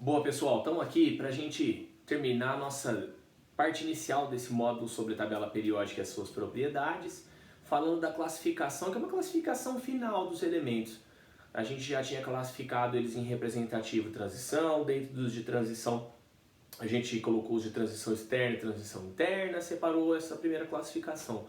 Boa, pessoal, estamos aqui para a gente terminar a nossa parte inicial desse módulo sobre tabela periódica e as suas propriedades, falando da classificação, que é uma classificação final dos elementos. A gente já tinha classificado eles em representativo e transição, dentro dos de transição a gente colocou os de transição externa e transição interna, separou essa primeira classificação.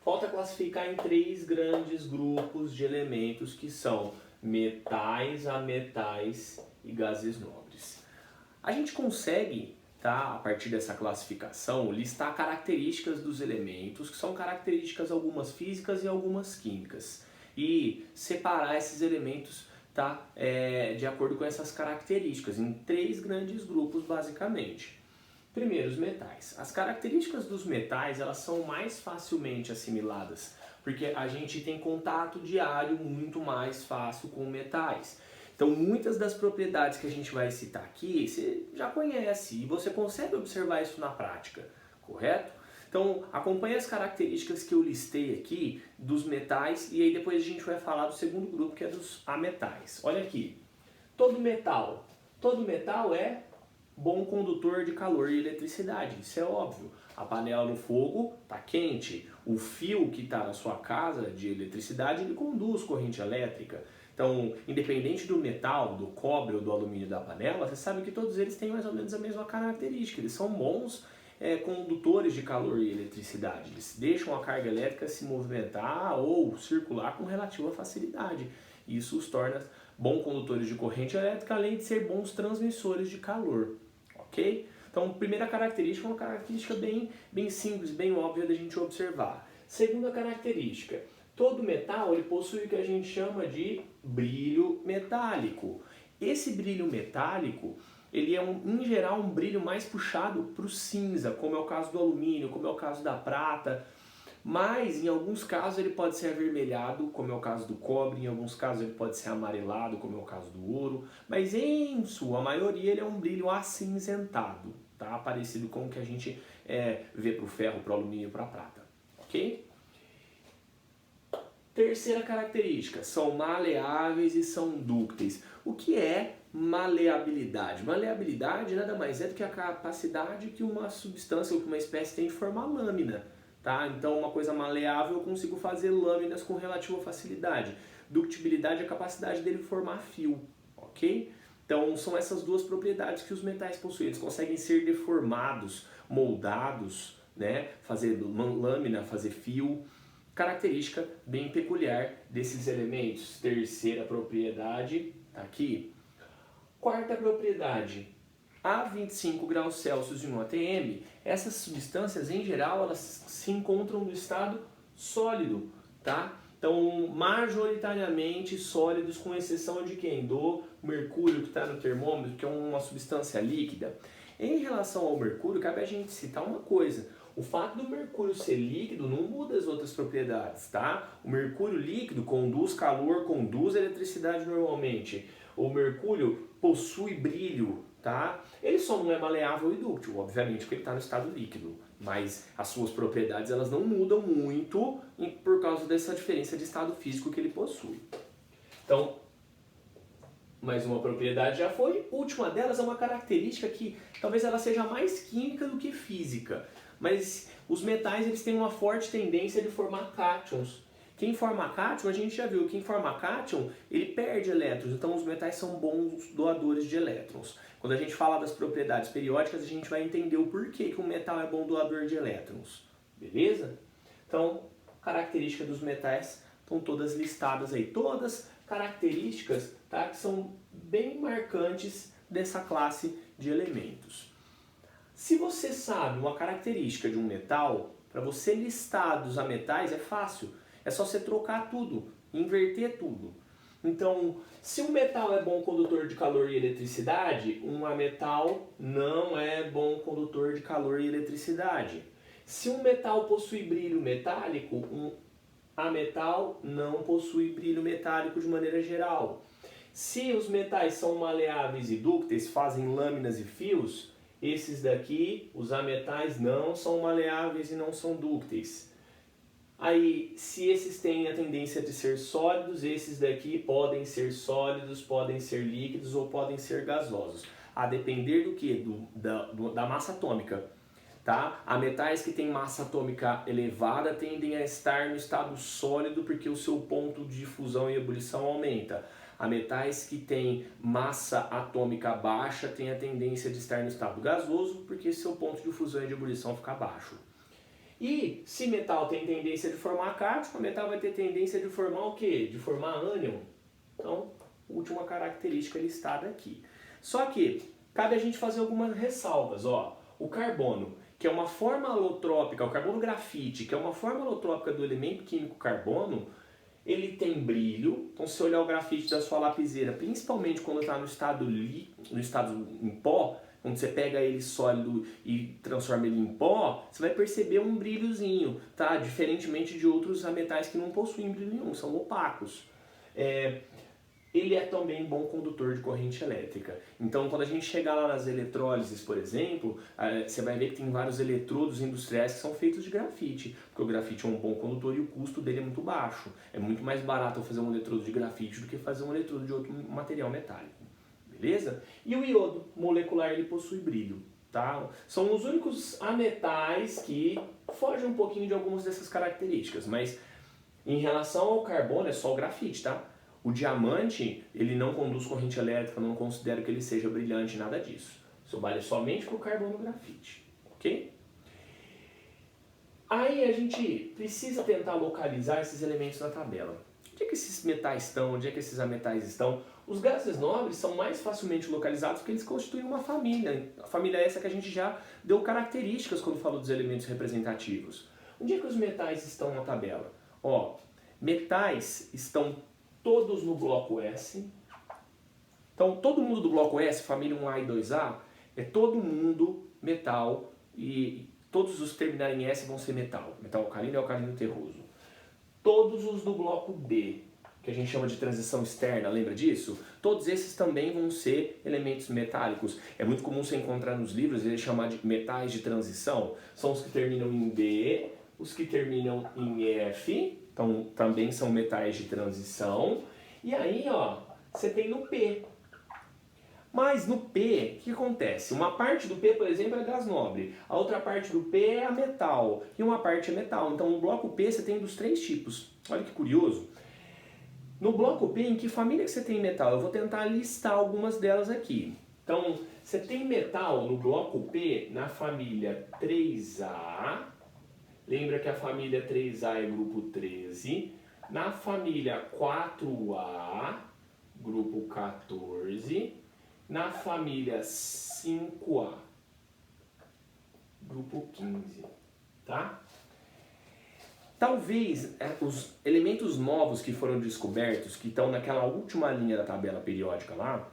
Falta classificar em três grandes grupos de elementos que são metais, ametais e gases nobres. A gente consegue, tá, a partir dessa classificação, listar características dos elementos, que são características algumas físicas e algumas químicas, e separar esses elementos, tá, de acordo com essas características, em três grandes grupos basicamente. Primeiro, os metais. As características dos metais, elas são mais facilmente assimiladas, porque a gente tem contato diário muito mais fácil com metais. Então, muitas das propriedades que a gente vai citar aqui, você já conhece e você consegue observar isso na prática, correto? Então, acompanhe as características que eu listei aqui dos metais e aí depois a gente vai falar do segundo grupo, que é dos ametais. Olha aqui, todo metal é bom condutor de calor e eletricidade, isso é óbvio. A panela no fogo está quente, o fio que está na sua casa de eletricidade, ele conduz corrente elétrica. Então, independente do metal, do cobre ou do alumínio da panela, você sabe que todos eles têm mais ou menos a mesma característica. Eles são bons condutores de calor e eletricidade. Eles deixam a carga elétrica se movimentar ou circular com relativa facilidade. Isso os torna bons condutores de corrente elétrica, além de ser bons transmissores de calor. Ok? Então, primeira característica é uma característica bem simples, bem óbvia da gente observar. Segunda característica, todo metal ele possui o que a gente chama de brilho metálico. Esse brilho metálico, ele é em geral um brilho mais puxado para o cinza, como é o caso do alumínio, como é o caso da prata, mas em alguns casos ele pode ser avermelhado, como é o caso do cobre, em alguns casos ele pode ser amarelado, como é o caso do ouro, mas em sua maioria ele é um brilho acinzentado, tá? Parecido com o que a gente vê para o ferro, para o alumínio e para a prata, ok? Terceira característica, são maleáveis e são dúcteis. O que é maleabilidade? Maleabilidade nada mais é do que a capacidade que uma substância ou que uma espécie tem de formar lâmina. Tá? Então, uma coisa maleável eu consigo fazer lâminas com relativa facilidade. Ductibilidade é a capacidade dele formar fio, ok? Então, são essas duas propriedades que os metais possuem. Eles conseguem ser deformados, moldados, né? Fazer lâmina, fazer fio. Característica bem peculiar desses elementos. Terceira propriedade, tá aqui. Quarta propriedade, a 25 graus Celsius e 1 atm, essas substâncias em geral elas se encontram no estado sólido, tá? Então, majoritariamente sólidos, com exceção de quem? Do mercúrio que está no termômetro, que é uma substância líquida. Em relação ao mercúrio, cabe a gente citar uma coisa. O fato do mercúrio ser líquido não muda as outras propriedades, tá? O mercúrio líquido conduz calor, conduz eletricidade normalmente. O mercúrio possui brilho, tá? Ele só não é maleável e dúctil, obviamente, porque ele está no estado líquido. Mas as suas propriedades elas não mudam muito por causa dessa diferença de estado físico que ele possui. Então, mais uma propriedade já foi. A última delas é uma característica que talvez ela seja mais química do que física. Mas os metais eles têm uma forte tendência de formar cátions. Quem forma cátion, a gente já viu, quem forma cátion, ele perde elétrons, então os metais são bons doadores de elétrons. Quando a gente fala das propriedades periódicas, a gente vai entender o porquê que um metal é bom doador de elétrons, beleza? Então, características dos metais estão todas listadas aí, todas características, tá, que são bem marcantes dessa classe de elementos. Se você sabe uma característica de um metal, para você listar dos ametais é fácil. É só você trocar tudo, inverter tudo. Então, se um metal é bom condutor de calor e eletricidade, um ametal não é bom condutor de calor e eletricidade. Se um metal possui brilho metálico, um ametal não possui brilho metálico de maneira geral. Se os metais são maleáveis e dúcteis, fazem lâminas e fios, esses daqui, os ametais, não são maleáveis e não são dúcteis. Aí, se esses têm a tendência de ser sólidos, esses daqui podem ser sólidos, podem ser líquidos ou podem ser gasosos. A depender do que? Da massa atômica. Tá? Há metais que têm massa atômica elevada tendem a estar no estado sólido porque o seu ponto de fusão e ebulição aumenta. Há metais que têm massa atômica baixa têm a tendência de estar no estado gasoso porque seu ponto de fusão e de ebulição fica baixo. E se metal tem tendência de formar cátion, o metal vai ter tendência de formar o quê? De formar ânion. Então, última característica listada aqui. Só que cabe a gente fazer algumas ressalvas. Ó. O carbono, que é uma forma alotrópica, o carbono grafite, que é uma forma alotrópica do elemento químico carbono, ele tem brilho. Então, se você olhar o grafite da sua lapiseira, principalmente quando está no estado em pó, quando você pega ele sólido e transforma ele em pó, você vai perceber um brilhozinho, tá? Diferentemente de outros metais que não possuem brilho nenhum, são opacos. Ele é também bom condutor de corrente elétrica. Então, quando a gente chegar lá nas eletrólises, por exemplo, você vai ver que tem vários eletrodos industriais que são feitos de grafite, porque o grafite é um bom condutor e o custo dele é muito baixo. É muito mais barato eu fazer um eletrodo de grafite do que fazer um eletrodo de outro material metálico. Beleza? E o iodo molecular, ele possui brilho, tá? São os únicos ametais que fogem um pouquinho de algumas dessas características, mas em relação ao carbono é só o grafite, tá? O diamante, ele não conduz corrente elétrica, não considero que ele seja brilhante, nada disso. Isso vale somente para o carbono grafite, ok? Aí a gente precisa tentar localizar esses elementos na tabela. Onde é que esses metais estão? Onde é que esses ametais estão? Os gases nobres são mais facilmente localizados porque eles constituem uma família. A família é essa que a gente já deu características quando falou dos elementos representativos. Onde é que os metais estão na tabela? Ó, metais estão todos no bloco S. Então, todo mundo do bloco S, família 1A e 2A, é todo mundo metal e todos os que terminarem em S vão ser metal. Metal alcalino e alcalino terroso. Todos os do bloco D, que a gente chama de transição externa, lembra disso? Todos esses também vão ser elementos metálicos. É muito comum você encontrar nos livros, eles chamam de metais de transição. São os que terminam em B, os que terminam em F, então também são metais de transição. E aí, ó, você tem no P. Mas no P, o que acontece? Uma parte do P, por exemplo, é gás nobre. A outra parte do P é a metal. E uma parte é metal. Então, no bloco P, você tem dos três tipos. Olha que curioso. No bloco P, em que família que você tem metal? Eu vou tentar listar algumas delas aqui. Então, você tem metal no bloco P na família 3A. Lembra que a família 3A é grupo 13. Na família 4A, grupo 14. Na família 5A, grupo 15, tá? Talvez os elementos novos que foram descobertos, que estão naquela última linha da tabela periódica lá,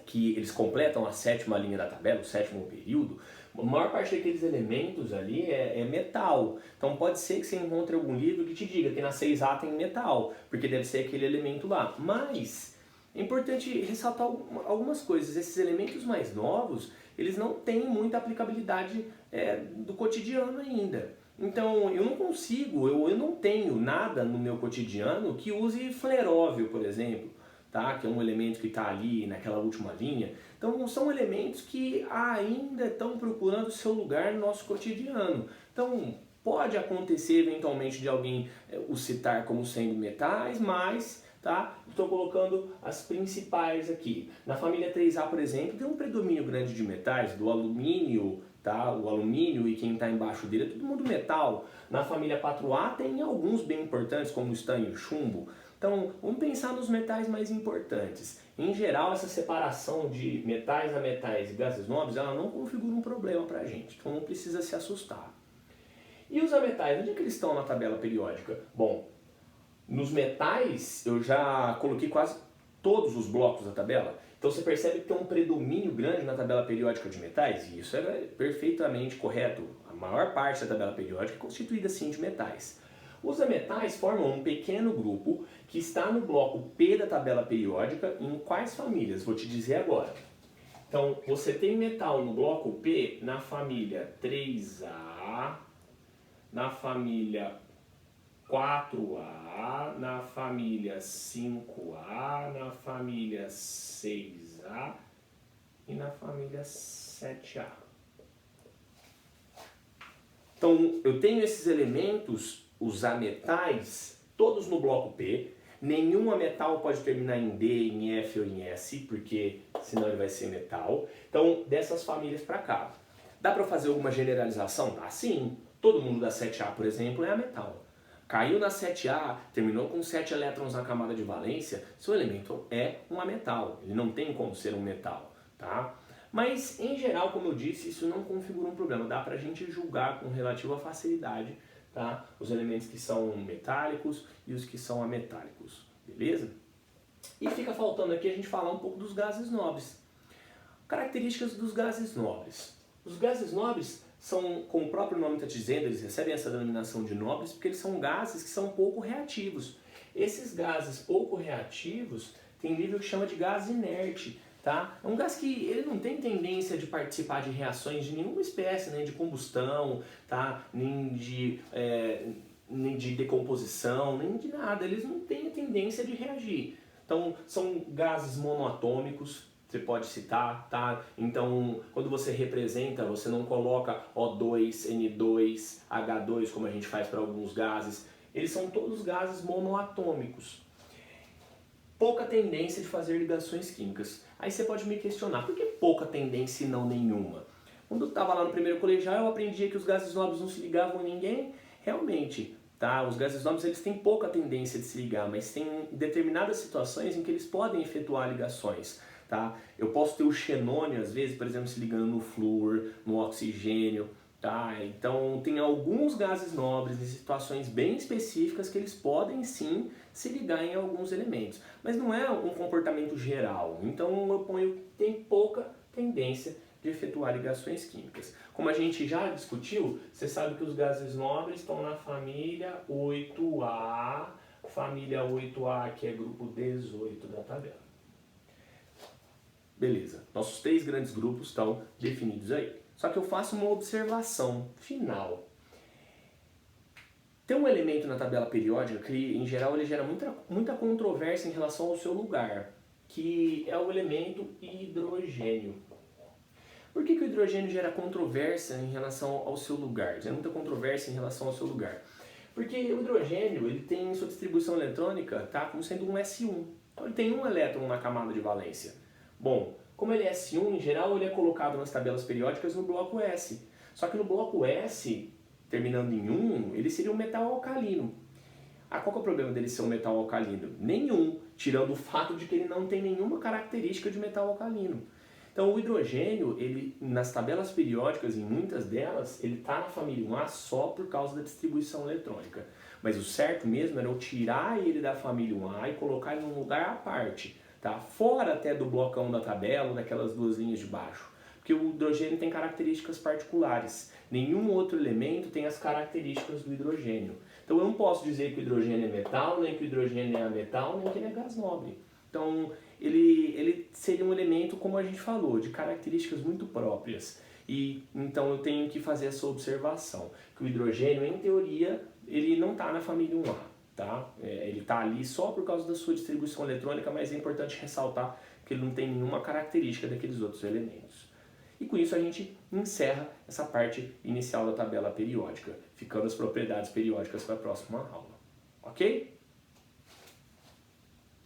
que eles completam a sétima linha da tabela, o sétimo período, a maior parte daqueles elementos ali é metal. Então pode ser que você encontre algum livro que te diga que na 6A tem metal, porque deve ser aquele elemento lá. Mas é importante ressaltar algumas coisas. Esses elementos mais novos, eles não têm muita aplicabilidade do cotidiano ainda. Então eu não consigo, eu não tenho nada no meu cotidiano que use fleróvio, por exemplo, tá? Que é um elemento que está ali naquela última linha. Então são elementos que ainda estão procurando o seu lugar no nosso cotidiano. Então pode acontecer eventualmente de alguém os citar como sendo metais, mas tá? Estou colocando as principais aqui. Na família 3A, por exemplo, tem um predomínio grande de metais, do alumínio, tá? O alumínio e quem está embaixo dele é todo mundo metal. Na família 4A tem alguns bem importantes, como o estanho e o chumbo. Então, vamos pensar nos metais mais importantes. Em geral, essa separação de metais a metais e gases nobres, ela não configura um problema para a gente. Então, não precisa se assustar. E os ametais, onde é que eles estão na tabela periódica? Bom, nos metais, eu já coloquei quase todos os blocos da tabela. Então você percebe que tem um predomínio grande na tabela periódica de metais, e isso é perfeitamente correto. A maior parte da tabela periódica é constituída sim de metais. Os ametais formam um pequeno grupo que está no bloco P da tabela periódica. Em quais famílias? Vou te dizer agora. Então você tem metal no bloco P na família 3A, na família 4A, na família 5A, na família 6A e na família 7A. Então, eu tenho esses elementos, os ametais, todos no bloco P. Nenhum ametal pode terminar em D, em F ou em S, porque senão ele vai ser metal. Então, dessas famílias para cá. Dá para fazer alguma generalização? Dá sim. Todo mundo da 7A, por exemplo, é ametal. Caiu na 7A, terminou com 7 elétrons na camada de valência, seu elemento é um ametal. Ele não tem como ser um metal, tá? Mas, em geral, como eu disse, isso não configura um problema. Dá pra gente julgar com relativa facilidade, tá? Os elementos que são metálicos e os que são ametálicos, beleza? E fica faltando aqui a gente falar um pouco dos gases nobres. Características dos gases nobres. Os gases nobres são, como o próprio nome está dizendo, eles recebem essa denominação de nobres porque eles são gases que são pouco reativos. Esses gases pouco reativos tem livro que chama de gás inerte. Tá? É um gás que ele não tem tendência de participar de reações de nenhuma espécie, nem de combustão, tá? nem de decomposição, nem de nada. Eles não têm a tendência de reagir. Então, são gases monoatômicos, você pode citar, tá? Então, quando você representa, você não coloca O2, N2, H2, como a gente faz para alguns gases. Eles são todos gases monoatômicos. Pouca tendência de fazer ligações químicas. Aí você pode me questionar, por que pouca tendência e não nenhuma? Quando eu estava lá no primeiro colegial, eu aprendi que os gases nobres não se ligavam em ninguém. Realmente, tá? Os gases nobres eles têm pouca tendência de se ligar, mas tem determinadas situações em que eles podem efetuar ligações. Tá? Eu posso ter o xenônio, às vezes, por exemplo, se ligando no flúor, no oxigênio. Tá? Então, tem alguns gases nobres em situações bem específicas que eles podem sim se ligar em alguns elementos. Mas não é um comportamento geral. Então, eu ponho que tem pouca tendência de efetuar ligações químicas. Como a gente já discutiu, você sabe que os gases nobres estão na família 8A, família 8A que é grupo 18 da tabela. Beleza, nossos 3 grandes grupos estão definidos aí. Só que eu faço uma observação final. Tem um elemento na tabela periódica que, em geral, ele gera muita controvérsia em relação ao seu lugar, que é o elemento hidrogênio. Por que o hidrogênio gera controvérsia em relação ao seu lugar? Gera muita controvérsia em relação ao seu lugar. Porque o hidrogênio ele tem sua distribuição eletrônica como sendo um S1. Então ele tem um elétron na camada de valência. Bom, como ele é S1, em geral ele é colocado nas tabelas periódicas no bloco S. Só que no bloco S, terminando em 1, ele seria um metal alcalino. Qual que é o problema dele ser um metal alcalino? Nenhum, tirando o fato de que ele não tem nenhuma característica de metal alcalino. Então o hidrogênio, ele, nas tabelas periódicas, em muitas delas, ele está na família 1A só por causa da distribuição eletrônica. Mas o certo mesmo era eu tirar ele da família 1A e colocar ele num lugar à parte. Tá? Fora até do blocão da tabela, daquelas 2 linhas de baixo. Porque o hidrogênio tem características particulares. Nenhum outro elemento tem as características do hidrogênio. Então eu não posso dizer que o hidrogênio é metal, nem que o hidrogênio é ametal, nem que ele é gás nobre. Então ele seria um elemento, como a gente falou, de características muito próprias. E então eu tenho que fazer essa observação, que o hidrogênio, em teoria, ele não está na família 1A. Tá? Ele está ali só por causa da sua distribuição eletrônica, mas é importante ressaltar que ele não tem nenhuma característica daqueles outros elementos. E com isso a gente encerra essa parte inicial da tabela periódica, ficando as propriedades periódicas para a próxima aula. Ok?